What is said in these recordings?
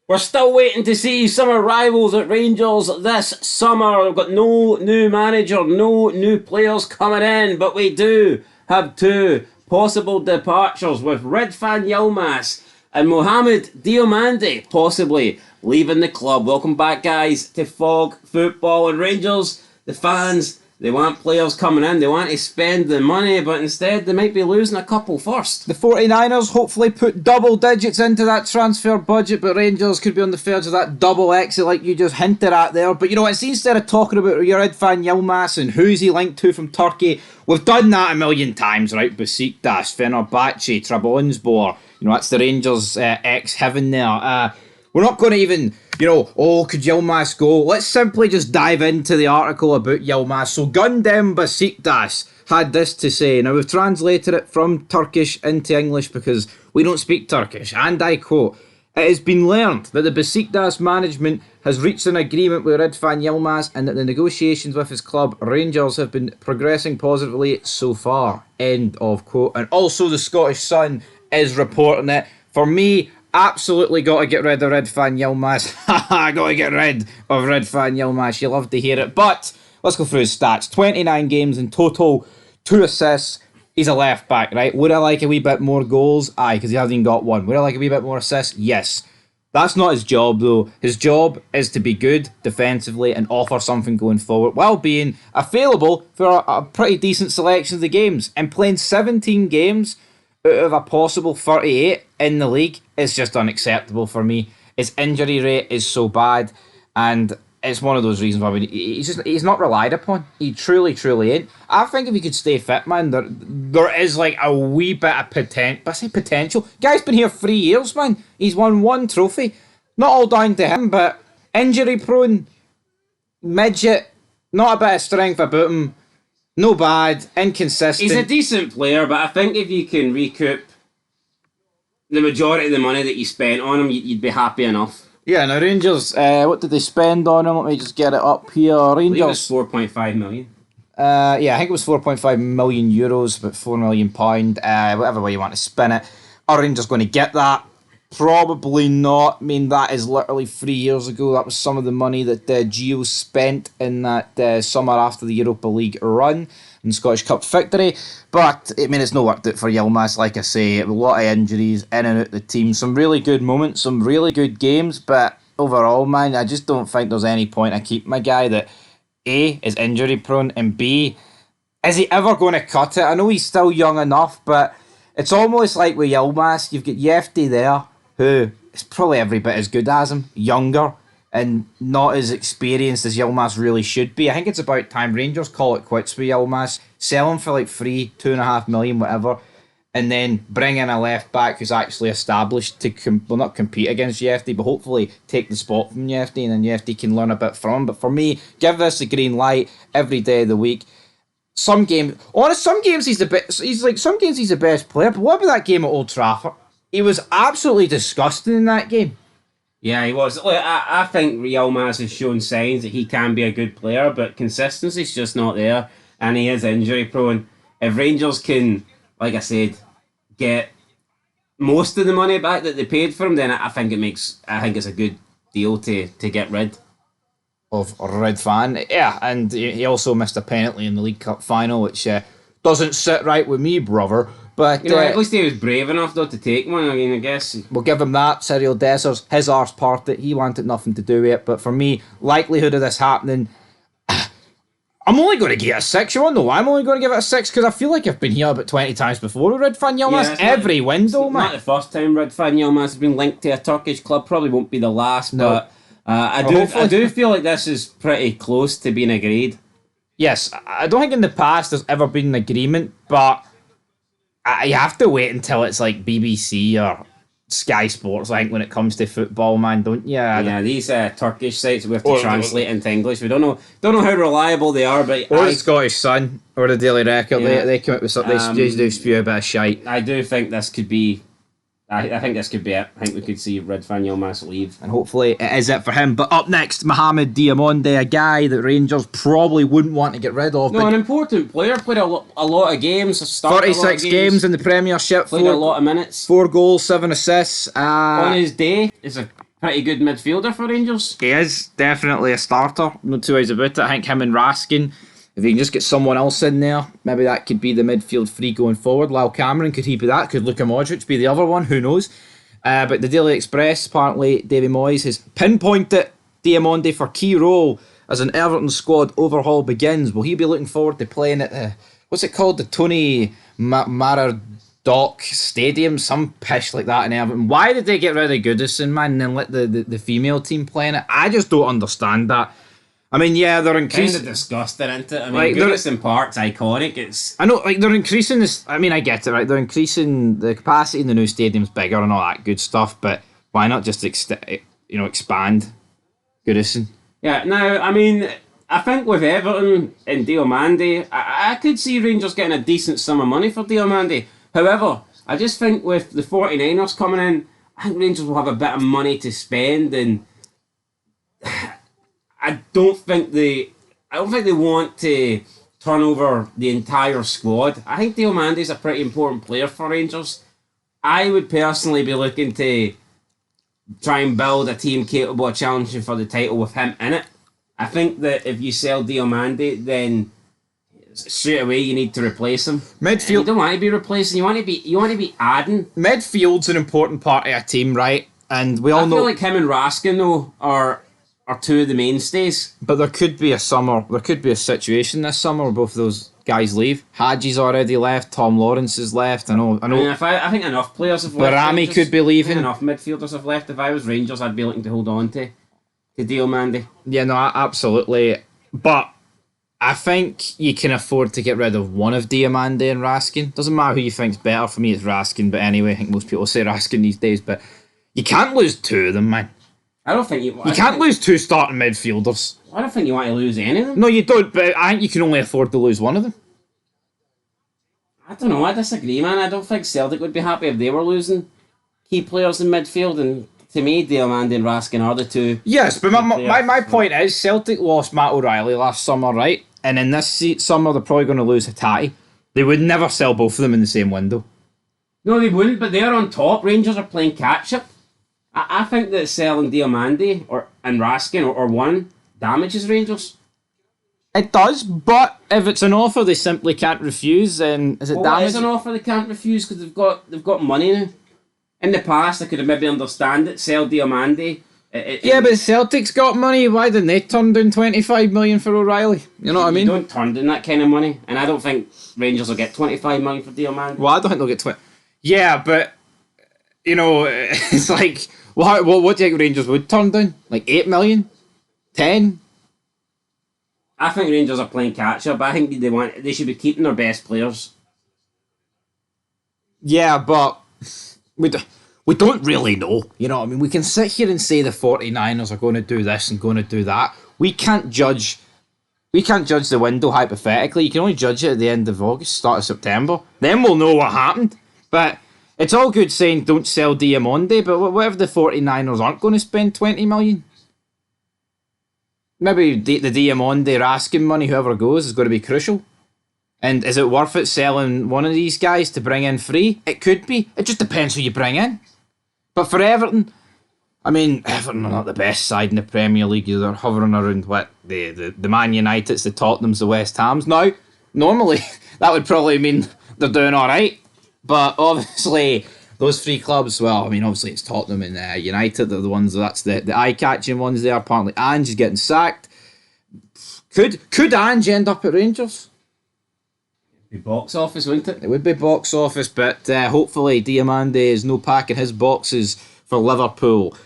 We're still waiting to see summer rivals at Rangers this summer. We've got no new manager, no new players coming in, but we do have two possible departures with Redfan Yilmaz and Mohamed Diomande possibly leaving the club. Welcome back, guys, to Fog Football. And Rangers, the fans, they want players coming in, they want to spend the money, but instead they might be losing a couple first. The 49ers hopefully put double digits into that transfer budget, but Rangers could be on the verge of that double exit like you just hinted at there. But you know, it's instead of talking about your Irfan Yilmaz and who's he linked to from Turkey, we've done that a million times, right? Besiktas, Fenerbahce, Trabzonspor, you know, that's the Rangers ex-heaven there. We're not going to even, you know, could Yilmaz go? Let's simply just dive into the article about Yilmaz. So Gundem Besiktas had this to say. Now, we've translated it from Turkish into English because we don't speak Turkish. And I quote, "It has been learned that the Besiktas management has reached an agreement with Redfan Yilmaz and that the negotiations with his club, Rangers, have been progressing positively so far." End of quote. And also the Scottish Sun is reporting it. For me, absolutely got to get rid of Redfan Yilmaz. Got to get rid of Redfan Yilmaz. You love to hear it. But let's go through his stats. 29 games in total, 2 assists. He's a left back, right? Would I like a wee bit more goals? Aye, because he hasn't even got one. Would I like a wee bit more assists? Yes. That's not his job, though. His job is to be good defensively and offer something going forward while being available for a pretty decent selection of the games. And playing 17 games out of a possible 38 in the league is just unacceptable for me. His injury rate is so bad, and it's one of those reasons why he's not relied upon. He truly ain't. I think if he could stay fit, man, there is like a wee bit of potential. I say potential. Guy's been here 3 years, man. He's won 1 trophy. Not all down to him, but injury prone, midget, not a bit of strength about him. No bad, inconsistent. He's a decent player, but I think if you can recoup the majority of the money that you spent on him, you'd be happy enough. Yeah, now Rangers, what did they spend on him? Let me just get it up here. Rangers, it was 4.5 million. Yeah, I think it was 4.5 million euros, about £4 million, whatever way you want to spin it. Are Rangers going to get that? Probably not. I mean, that is literally 3 years ago. That was some of the money that Gio spent in that summer after the Europa League run and Scottish Cup victory. But, I mean, it's not worked out for Yilmaz, like I say. A lot of injuries in and out the team. Some really good moments, some really good games. But overall, man, I just don't think there's any point in keeping my guy that, A, is injury prone, and B, is he ever going to cut it? I know he's still young enough, but it's almost like with Yilmaz, you've got Yefty there, who is probably every bit as good as him, younger, and not as experienced as Yilmaz really should be. I think it's about time Rangers call it quits with Yilmaz, sell him for like 2.5 million, whatever, and then bring in a left back who's actually established to, not compete against Yefty, but hopefully take the spot from Yefty, and then Yefty can learn a bit from him. But for me, give this a green light every day of the week. Some games he's the best. Some games he's the best player. But what about that game at Old Trafford? He was absolutely disgusting in that game. Yeah, he was. Look, I think Yilmaz has shown signs that he can be a good player, but consistency's just not there, and he is injury prone. If Rangers can, like I said, get most of the money back that they paid for him, then I think it's a good deal to get rid of Redfan. Yeah, and he also missed a penalty in the League Cup final, which doesn't sit right with me, brother. But you know, at least he was brave enough though to take one. I mean, I guess we'll give him that. Cyril Dessers, his arse part that he wanted nothing to do with it. But for me, likelihood of this happening, I'm only going to give it a 6. You want to know why I'm only going to give it a 6? Because I feel like I've been here about 20 times before with Redfan Yilmaz. Every window, man. Not the first time Redfan Yilmaz has been linked to a Turkish club. Probably won't be the last. No. But I do feel like this is pretty close to being agreed. Yes, I don't think in the past there's ever been an agreement, but you have to wait until it's like BBC or Sky Sports, I think, when it comes to football, man, don't you? Yeah, these Turkish sites we have to translate into English. We don't know how reliable they are, but the Scottish Sun or the Daily Record, they come up with something. They do spew a bit of shite. I do think this could be. I think this could be it. I think we could see Redfan Yilmaz leave. And hopefully it is it for him. But up next, Mohamed Diomande, a guy that Rangers probably wouldn't want to get rid of. No, an important player. Played a lot of games. 36 games in the Premiership. Played a lot of minutes. 4 goals, 7 assists. On his day, is a pretty good midfielder for Rangers. He is definitely a starter, no two ways about it. I think him and Raskin, if you can just get someone else in there, maybe that could be the midfield free going forward. Lyle Cameron, could he be that? Could Luka Modric be the other one? Who knows? But the Daily Express, apparently, Davy Moyes has pinpointed Diomande for key role as an Everton squad overhaul begins. Will he be looking forward to playing at the, what's it called? The Tony Maradoc Stadium? Some pish like that in Everton. Why did they get rid of Goodison, man, and then let the female team play in it? I just don't understand that. I mean, yeah, they're increasing. Kind of disgusting, isn't it? I mean, Like, Goodison Park's iconic. I know, like, they're increasing this. I mean, I get it, right? They're increasing the capacity in the new stadium's bigger and all that good stuff, but why not just expand Goodison? Yeah, now, I mean, I think with Everton and Diomande, I could see Rangers getting a decent sum of money for Diomande. However, I just think with the 49ers coming in, I think Rangers will have a bit of money to spend, and I don't think they want to turn over the entire squad. I think Diomande's a pretty important player for Rangers. I would personally be looking to try and build a team capable of challenging for the title with him in it. I think that if you sell Diomande, then straight away you need to replace him. Midfield. You don't want to be replacing. You want to be adding. Midfield's an important part of a team, right? And we all I know. feel like him and Raskin though are two of the mainstays. But there could be a situation this summer where both of those guys leave. Haji's already left. Tom Lawrence has left. I know. I mean, I think enough players have left. Barami Rangers. could be leaving. Enough midfielders have left. If I was Rangers, I'd be looking to hold on to Diomande. Yeah, no, absolutely. But I think you can afford to get rid of one of Diomande and Raskin. Doesn't matter who you think's better. For me, it's Raskin. But anyway, I think most people say Raskin these days. But you can't lose two of them, man. I don't think you can't lose two starting midfielders. I don't think you want to lose any of them. No, you don't. But I think you can only afford to lose one of them. I don't know. I disagree, man. I don't think Celtic would be happy if they were losing key players in midfield. And to me, Diomande and Raskin are the two. Yes, but my point is Celtic lost Matt O'Reilly last summer, right? And in this summer, they're probably going to lose Hatate. They would never sell both of them in the same window. No, they wouldn't. But they're on top. Rangers are playing catch up. I think that selling Diomande and Raskin or one damages Rangers. It does, but if it's an offer they simply can't refuse, then is it damage? It is an offer they can't refuse because they've got money now. In the past, I could have maybe understand it. Sell Diomande. But Celtic's got money. Why didn't they turn down 25 million for O'Reilly? You know what I mean? You don't turn down that kind of money, and I don't think Rangers will get 25 million for Diomande. Well, I don't think they'll get 20. Yeah, but you know, it's like. What do you think Rangers would turn down? Like 8 million? 10? I think Rangers are playing catch up. I think they should be keeping their best players. Yeah, but we don't really know. You know what I mean? We can sit here and say the 49ers are going to do this and going to do that. We can't judge the window hypothetically. You can only judge it at the end of August, start of September. Then we'll know what happened. But it's all good saying don't sell Diomande, but what if the 49ers aren't going to spend 20 million? Maybe the Diomande Raskin money, whoever goes, is going to be crucial. And is it worth it selling one of these guys to bring in free? It could be. It just depends who you bring in. But for Everton, I mean, Everton are not the best side in the Premier League. They're hovering around the Man Uniteds, the Tottenhams, the West Hams. Now, normally, that would probably mean they're doing alright. But obviously, those three clubs, well, I mean, obviously it's Tottenham and United. They're the ones, that's the eye-catching ones there. Apparently, Ange is getting sacked. Could Ange end up at Rangers? It'd be box office, wouldn't it? It would be box office, but hopefully Diomande is no packing his boxes for Liverpool.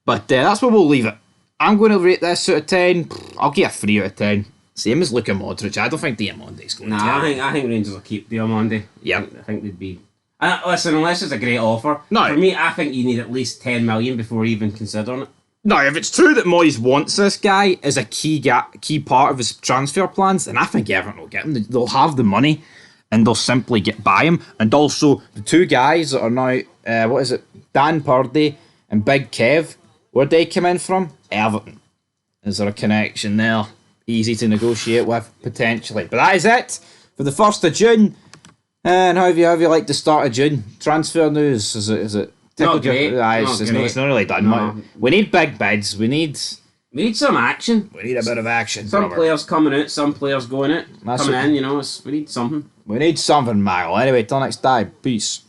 But that's where we'll leave it. I'm going to rate this out of 10. I'll give a 3 out of 10. Same as Luka Modric. I don't think Diamande's going to. I think Rangers will keep Diomande. Yeah, I think they'd be. Listen, unless it's a great offer. No. For me, I think you need at least 10 million before even considering it. No, if it's true that Moyes wants this guy as a key part of his transfer plans, then I think Everton will get him. They'll have the money, and they'll simply buy him. And also, the two guys that are now, Dan Purdy and Big Kev, where'd they come in from? Everton. Is there a connection there? Easy to negotiate with, potentially. But that is it for the 1st of June. And how have you liked the start of June? Transfer news, is it tickled your... great. It's not really done No. much. We need big bids. We need some action. a bit of action. Some brother. players coming out, some players going out. That's Coming what- in, we need something. We need something, Maggle. Anyway, till next time. Peace.